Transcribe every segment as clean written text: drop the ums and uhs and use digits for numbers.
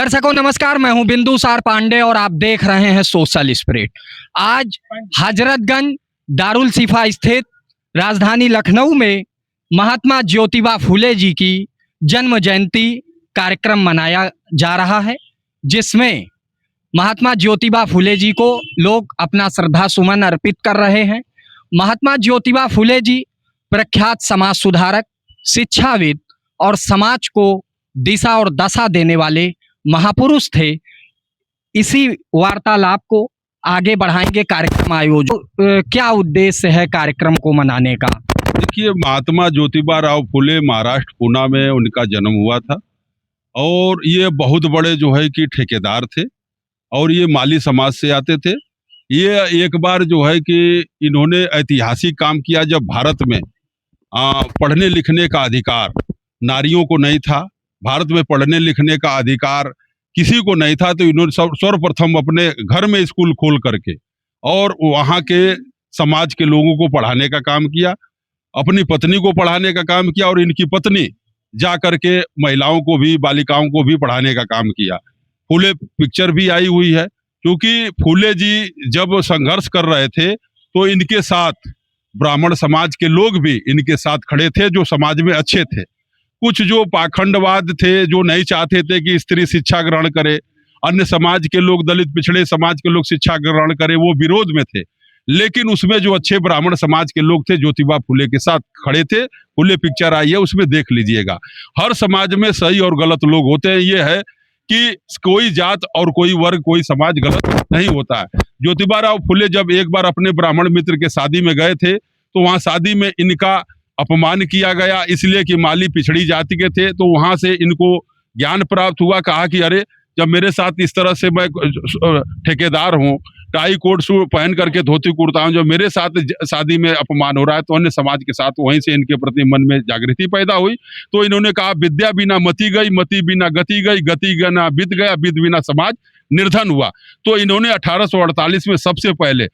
दर्शकों नमस्कार, मैं हूं बिंदुसार पांडे और आप देख रहे हैं सोशल स्पिरिट। आज हजरतगंज दारुल शिफा स्थित राजधानी लखनऊ में महात्मा ज्योतिबा फुले जी की जन्म जयंती कार्यक्रम मनाया जा रहा है, जिसमें महात्मा ज्योतिबा फुले जी को लोग अपना श्रद्धा सुमन अर्पित कर रहे हैं। महात्मा ज्योतिबा फुले जी प्रख्यात समाज सुधारक, शिक्षाविद और समाज को दिशा और दशा देने वाले महापुरुष थे। इसी वार्तालाप को आगे बढ़ाएंगे। कार्यक्रम आयोजन क्या उद्देश्य है कार्यक्रम को मनाने का? देखिए, महात्मा ज्योतिबा राव फुले महाराष्ट्र पूना में उनका जन्म हुआ था और ये बहुत बड़े जो है कि ठेकेदार थे और ये माली समाज से आते थे। ये एक बार जो है कि इन्होंने ऐतिहासिक काम किया जब भारत में पढ़ने लिखने का अधिकार नारियों को नहीं था। भारत में पढ़ने लिखने का अधिकार किसी को नहीं था, तो इन्होंने सर्वप्रथम अपने घर में स्कूल खोल करके और वहाँ के समाज के लोगों को पढ़ाने का काम किया, अपनी पत्नी को पढ़ाने का काम किया और इनकी पत्नी जा करके महिलाओं को भी, बालिकाओं को भी पढ़ाने का काम किया। फुले पिक्चर भी आई हुई है, क्योंकि फुले जी जब संघर्ष कर रहे थे तो इनके साथ ब्राह्मण समाज के लोग भी इनके साथ खड़े थे, जो समाज में अच्छे थे। कुछ जो पाखंडवाद थे, जो नहीं चाहते थे कि स्त्री शिक्षा ग्रहण करे, अन्य समाज के लोग, दलित पिछड़े समाज के लोग शिक्षा ग्रहण करें, वो विरोध में थे। लेकिन उसमें जो अच्छे ब्राह्मण समाज के लोग थे, ज्योतिबा फुले के साथ खड़े थे। फुले पिक्चर आई है, उसमें देख लीजिएगा। हर समाज में सही और गलत लोग होते हैं। ये है कि कोई जात और कोई वर्ग, कोई समाज गलत नहीं होता है। ज्योतिबा राव फुले जब एक बार अपने ब्राह्मण मित्र के शादी में गए थे, तो वहां शादी में इनका अपमान किया गया, इसलिए कि माली पिछड़ी जाति के थे। तो वहां से इनको ज्ञान प्राप्त हुआ। कहा कि अरे, जब मेरे साथ इस तरह से, मैं ठेकेदार हूँ, टाई कोट सूट पहन करके धोती कुर्ता हूँ, जब मेरे साथ शादी में अपमान हो रहा है, तो अन्य समाज के साथ वहीं से इनके प्रति मन में जागृति पैदा हुई। तो इन्होंने कहा, विद्या बिना मति गई, मति बिना गति गई, गति बिना विद गया, विद बिना समाज निर्धन हुआ। तो इन्होंने 1848 में सबसे पहले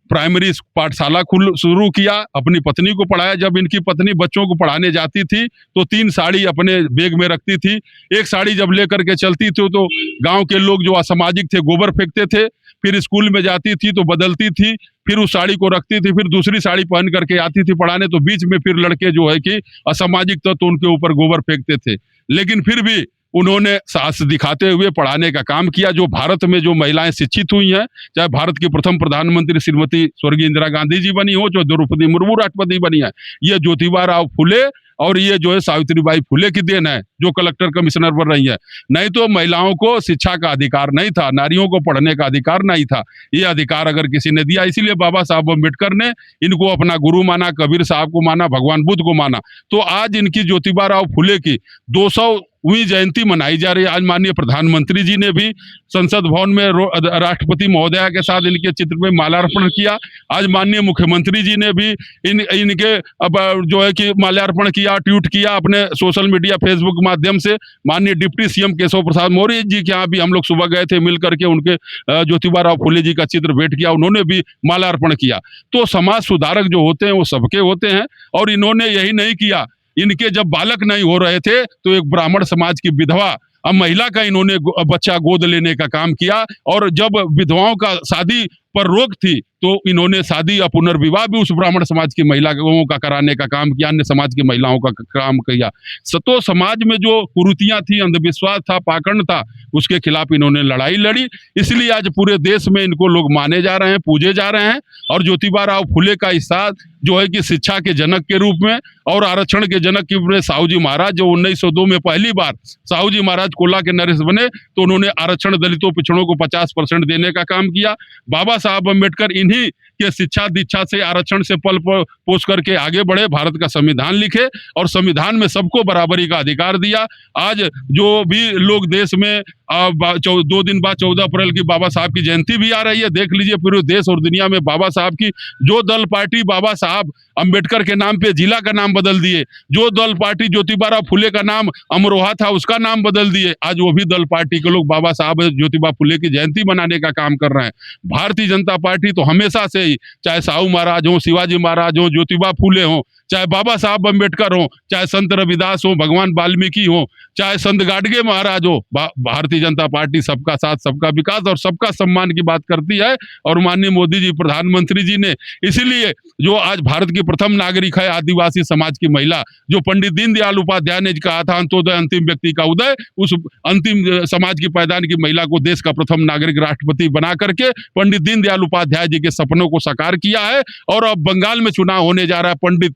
प्राइमरी पाठशाला शुरू किया, अपनी पत्नी को पढ़ाया। जब इनकी पत्नी बच्चों को पढ़ाने जाती थी तो 3 साड़ी अपने बैग में रखती थी। एक साड़ी जब लेकर के चलती थी तो गांव के लोग जो असामाजिक थे गोबर फेंकते थे। फिर स्कूल में जाती थी तो बदलती थी, फिर उस साड़ी को रखती थी, फिर दूसरी साड़ी पहन करके आती थी पढ़ाने। तो बीच में फिर लड़के जो है कि असामाजिक तत्व उनके ऊपर गोबर फेंकते थे, लेकिन फिर भी उन्होंने साहस दिखाते हुए पढ़ाने का काम किया। जो भारत में जो महिलाएं शिक्षित हुई हैं, चाहे भारत की प्रथम प्रधानमंत्री श्रीमती स्वर्गीय इंदिरा गांधी जी बनी हो, जो द्रौपदी मुर्मू राष्ट्रपति बनी है, ये ज्योतिबा राव फुले और ये जो है सावित्रीबाई फुले की देन है, जो कलेक्टर कमिश्नर बन रही है। नहीं तो महिलाओं को शिक्षा का अधिकार नहीं था, नारियों को पढ़ने का अधिकार नहीं था। ये अधिकार अगर किसी ने दिया, इसीलिए बाबा साहब अम्बेडकर ने इनको अपना गुरु माना, कबीर साहब को माना, भगवान बुद्ध को माना। तो आज इनकी ज्योतिबा राव फुले की 200वीं जयंती मनाई जा रही है। आज माननीय प्रधानमंत्री जी ने भी संसद भवन में राष्ट्रपति महोदया के साथ इनके चित्र में माल्यार्पण किया। आज माननीय मुख्यमंत्री जी ने भी इनके अब जो है कि माल्यार्पण किया, ट्वीट किया अपने सोशल मीडिया फेसबुक माध्यम से। माननीय डिप्टी सीएम केशव प्रसाद मौर्य जी के यहाँ भी हम लोग सुबह गए थे, मिल करके उनके ज्योतिबा राव फुले जी का चित्र भेंट किया, उन्होंने भी माल्यार्पण किया। तो समाज सुधारक जो होते हैं वो सबके होते हैं। और इन्होंने यही नहीं किया, इनके जब बालक नहीं हो रहे थे तो एक ब्राह्मण समाज की विधवा, अब महिला का इन्होंने बच्चा गोद लेने का काम किया। और जब विधवाओं का शादी पर रोक थी तो इन्होंने शादी या पुनर्विवाह भी उस ब्राह्मण समाज की महिलाओं का कराने का काम किया, अन्य समाज की महिलाओं का काम किया। तो समाज में जो कुरीतियां थी, अंधविश्वास था, पाखंड था, उसके खिलाफ इन्होंने लड़ाई लड़ी। इसलिए आज पूरे देश में इनको लोग माने जा रहे हैं, पूजे जा रहे हैं। और ज्योतिबा राव फुले का स्थान जो है कि शिक्षा के जनक के रूप में और आरक्षण के जनक के रूप में साहू जी महाराज, जो 1902 में पहली बार साहू जी महाराज कोल्हा के नरेश बने, तो उन्होंने आरक्षण दलितों पिछड़ों को 50% देने का काम किया। बाबा साहब अम्बेडकर इन्हीं के शिक्षा दीक्षा से, आरक्षण से पल पोस करके आगे बढ़े, भारत का संविधान लिखे और संविधान में सबको बराबरी का अधिकार दिया। आज जो भी लोग देश में 2 दिन बाद 14 अप्रैल की बाबा साहब की जयंती भी आ रही है, देख लीजिए पूरे देश और दुनिया में बाबा साहब की, जो दल पार्टी बाबा साहब अम्बेडकर के नाम पे जिला का नाम बदल दिए, जो दल पार्टी ज्योतिबा राव फुले का नाम अमरोहा था उसका नाम बदल दिए, आज वो भी दल पार्टी के लोग बाबा साहब ज्योतिबा फुले की जयंती मनाने का काम कर रहे हैं। भारतीय जनता पार्टी तो हमेशा से ही, चाहे साहू महाराज हो, शिवाजी महाराज हो, ज्योतिबा फुले हो, चाहे बाबा साहब अम्बेडकर हो, चाहे संत रविदास हो, भगवान वाल्मीकि हो, चाहे संत गाडगे महाराज हो, भारतीय जनता पार्टी सबका साथ सबका विकास और सबका सम्मान की बात करती है। और माननीय मोदी जी प्रधानमंत्री जी ने इसीलिए जो आज भारत की प्रथम नागरिक है आदिवासी समाज की महिला, जो पंडित दीनदयाल उपाध्याय ने कहा था अंत्योदय अंतिम व्यक्ति का उदय, उस अंतिम समाज की पैदान की महिला को देश का प्रथम नागरिक राष्ट्रपति बना करके पंडित दीनदयाल उपाध्याय जी के सपनों को साकार किया है। और अब बंगाल में चुनाव होने जा रहा है, पंडित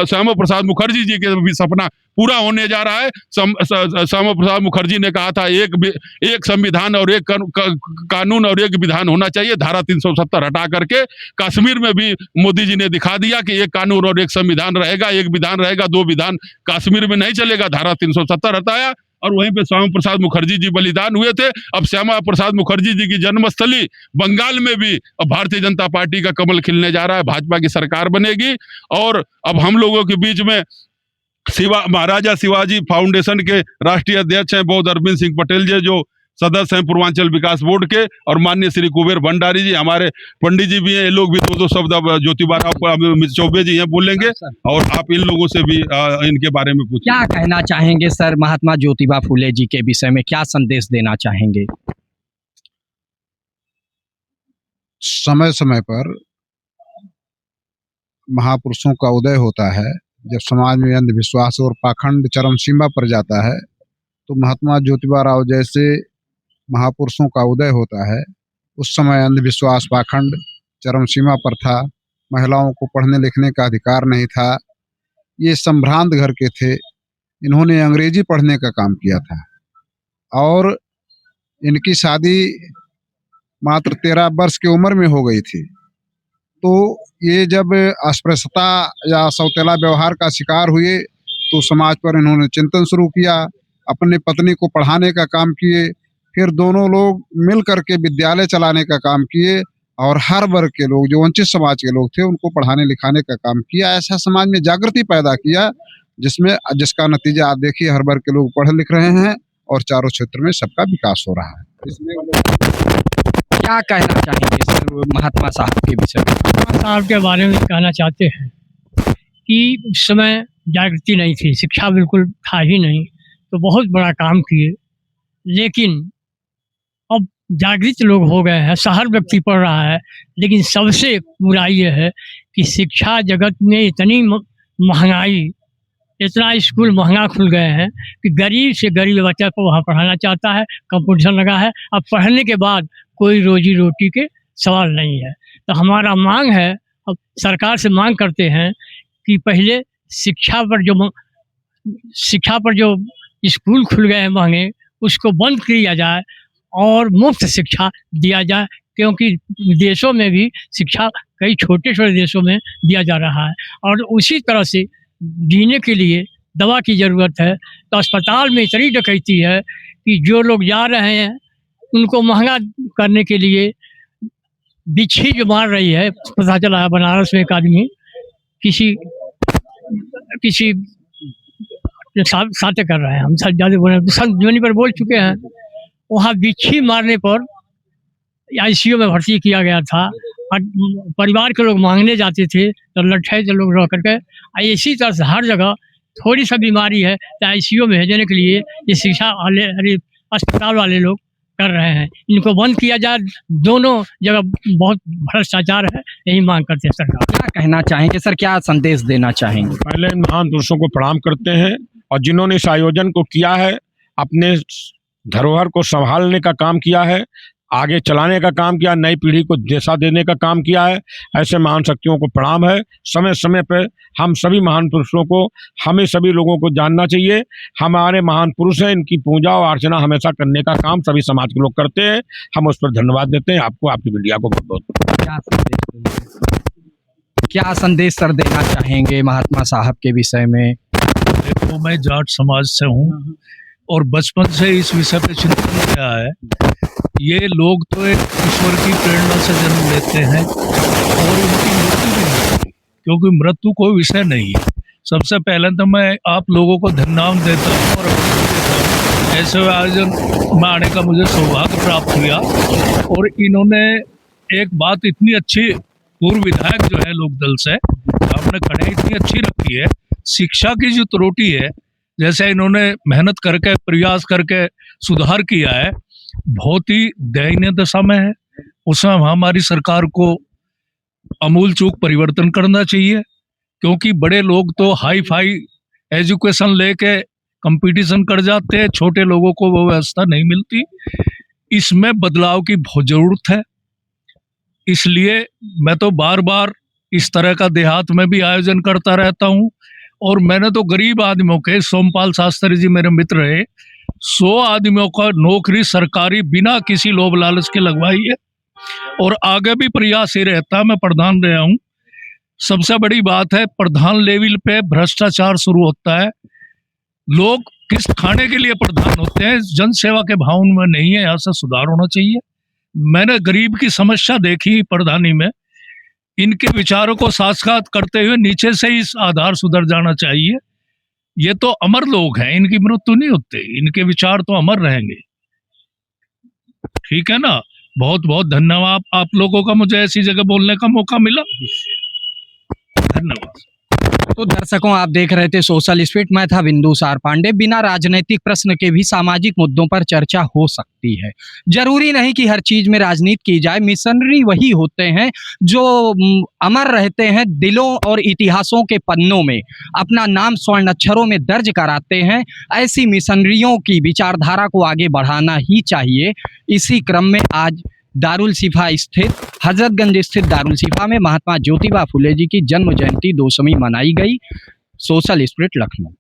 श्यामा प्रसाद मुखर्जी जी के भी सपना पूरा होने जा रहा है। श्यामा प्रसाद मुखर्जी ने कहा था एक संविधान और एक कानून और एक विधान होना चाहिए। धारा 370 हटा करके कश्मीर में भी मोदी जी ने दिखा दिया कि एक कानून और एक संविधान रहेगा, एक विधान रहेगा, दो विधान कश्मीर में नहीं चलेगा। धारा 370 हटाया और वहीं पे श्यामा प्रसाद मुखर्जी जी बलिदान हुए थे। अब श्यामा प्रसाद मुखर्जी जी की जन्मस्थली बंगाल में भी अब भारतीय जनता पार्टी का कमल खिलने जा रहा है, भाजपा की सरकार बनेगी। और अब हम लोगों के बीच में महाराजा शिवाजी फाउंडेशन के राष्ट्रीय अध्यक्ष हैं बौद्ध अरविंद सिंह पटेल जी, जो सदस्य हैं पूर्वांचल विकास बोर्ड के, और माननीय श्री कुबेर भंडारी जी, हमारे पंडित जी भी हैं, ये लोग भी दो शब्द ज्योतिबा राव चौबे जी हैं बोलेंगे, और आप इन लोगों से भी इनके बारे में पूछिए। क्या कहना चाहेंगे सर महात्मा ज्योतिबा फुले जी के विषय में, क्या संदेश देना चाहेंगे? समय समय पर महापुरुषों का उदय होता है। जब समाज में अंधविश्वास और पाखंड चरम सीमा पर जाता है तो महात्मा ज्योतिबा राव जैसे महापुरुषों का उदय होता है। उस समय अंधविश्वास पाखंड चरम सीमा पर था, महिलाओं को पढ़ने लिखने का अधिकार नहीं था, ये संभ्रांत घर के थे। इन्होंने अंग्रेजी पढ़ने का काम किया था और इनकी शादी मात्र 13 वर्ष की उम्र में हो गई थी। तो ये जब अस्पृश्यता या सौतेला व्यवहार का शिकार हुए तो समाज पर इन्होंने चिंतन शुरू किया, अपने पत्नी को पढ़ाने का काम किए, फिर दोनों लोग मिल करके विद्यालय चलाने का काम किए और हर वर्ग के लोग, जो वंचित समाज के लोग थे, उनको पढ़ाने लिखाने का काम किया। ऐसा समाज में जागृति पैदा किया जिसका नतीजा आप देखिए, हर वर्ग के लोग पढ़ लिख रहे हैं और चारों क्षेत्र में सबका विकास हो रहा है। इसमें क्या कहना चाहेंगे सर महात्मा साहब के विषय में? महात्मा साहब के बारे में कहना चाहते हैं कि उस समय जागृति नहीं थी, शिक्षा बिल्कुल था ही नहीं, तो बहुत बड़ा काम किए। लेकिन अब जागृत लोग हो गए हैं, हर व्यक्ति पढ़ रहा है। लेकिन सबसे बुराई ये है कि शिक्षा जगत में इतनी महंगाई, इतना स्कूल महंगा खुल गए हैं कि गरीब से गरीब बच्चा को वहाँ पढ़ाना चाहता है, कंपटीशन लगा है। अब पढ़ने के बाद कोई रोजी रोटी के सवाल नहीं है। तो हमारा मांग है, अब सरकार से मांग करते हैं कि पहले शिक्षा पर जो स्कूल खुल गए हैं महंगे, उसको बंद किया जाए और मुफ्त शिक्षा दिया जाए, क्योंकि देशों में भी शिक्षा कई छोटे छोटे देशों में दिया जा रहा है। और उसी तरह से जीने के लिए दवा की ज़रूरत है। तो अस्पताल में इतनी डकैती है कि जो लोग जा रहे हैं उनको महंगा करने के लिए बिच्छी जो मार रही है। पता चला है बनारस में एक आदमी किसी साथे कर रहे हैं, हम ज़्यादा बोले ध्वनि पर बोल चुके हैं। वहाँ बिच्छी मारने पर ICU में भर्ती किया गया था और परिवार के लोग मांगने जाते थे तो लट्ठे से लोग रह करके। इसी तरह से हर जगह थोड़ी सा बीमारी है तो ICU में भेजने के लिए ये शिक्षा वाले अस्पताल वाले लोग कर रहे हैं। इनको बंद किया जाए, दोनों जगह बहुत भ्रष्टाचार है, यही मांग करते हैं सरकार। क्या कहना चाहेंगे सर, क्या संदेश देना चाहेंगे? पहले महान पुरुषों को प्रणाम करते हैं और जिन्होंने इस आयोजन को किया है, अपने धरोहर को संभालने का काम किया है, आगे चलाने का काम किया, नई पीढ़ी को दिशा देने का काम किया है। ऐसे महान शक्तियों को प्रणाम है। समय समय पर हम सभी महान पुरुषों को, हमें सभी लोगों को जानना चाहिए, हमारे महान पुरुष हैं, इनकी पूजा और अर्चना हमेशा करने का काम सभी समाज के लोग करते हैं। हम उस पर धन्यवाद देते हैं आपको, आपकी मीडिया को बहुत बहुत। क्या संदेश सर देना चाहेंगे महात्मा साहब के विषय में? देखो, मैं जाट समाज से हूँ और बचपन से इस विषय पे चिंतन किया है। ये लोग तो एक ईश्वर की प्रेरणा से जन्म लेते हैं और उनकी मृत्यु भी नहीं, क्योंकि मृत्यु कोई विषय नहीं है। सबसे पहले तो मैं आप लोगों को धन्यवाद देता हूँ और ऐसे आयोजन में आने का मुझे सौभाग्य प्राप्त हुआ। और इन्होंने एक बात इतनी अच्छी पूर्व विधायक जो है लोक दल से, आपने कड़ाई इतनी अच्छी रखी है। शिक्षा की जो त्रुटि है, जैसे इन्होंने मेहनत करके प्रयास करके सुधार किया है, बहुत ही दयनीय दशा में है। उसमें हमारी सरकार को अमूल चूक परिवर्तन करना चाहिए, क्योंकि बड़े लोग तो हाई फाई एजुकेशन लेके कंपटीशन कर जाते हैं, छोटे लोगों को वो व्यवस्था नहीं मिलती। इसमें बदलाव की बहुत जरूरत है। इसलिए मैं तो बार बार इस तरह का देहात में भी आयोजन करता रहता हूँ। और मैंने तो गरीब आदमियों के, सोमपाल शास्त्री जी मेरे मित्र रहे, 100 आदमियों का नौकरी सरकारी बिना किसी लोभ लालच के लगवाई है। और आगे भी प्रयास ही रहता है। मैं प्रधान रहा हूँ। सबसे बड़ी बात है, प्रधान लेवल पे भ्रष्टाचार शुरू होता है। लोग किस खाने के लिए प्रधान होते हैं, जन सेवा के भाव में नहीं है। यहाँ से सुधार होना चाहिए। मैंने गरीब की समस्या देखी प्रधानी में। इनके विचारों को साक्षात करते हुए नीचे से इस आधार सुधर जाना चाहिए। ये तो अमर लोग हैं, इनकी मृत्यु नहीं होती, इनके विचार तो अमर रहेंगे। ठीक है ना। बहुत बहुत धन्यवाद आप लोगों का, मुझे ऐसी जगह बोलने का मौका मिला। धन्यवाद। तो दर्शकों, आप देख रहे थे सोशल स्पिरिट। मैं था बिंदुसार पांडे। बिना राजनीतिक प्रश्न के भी सामाजिक मुद्दों पर चर्चा हो सकती है। जरूरी नहीं कि हर चीज में राजनीति की जाए। मिशनरी वही होते हैं जो अमर रहते हैं, दिलों और इतिहासों के पन्नों में अपना नाम स्वर्ण अक्षरों में दर्ज कराते हैं। ऐसी मिशनरियों की विचारधारा को आगे बढ़ाना ही चाहिए। इसी क्रम में आज दारुल शिफा स्थित, हजरतगंज स्थित दारुल शिफा में महात्मा ज्योतिबा फुले जी की जन्म जयंती 200वीं मनाई गई। Social spirit Lucknow.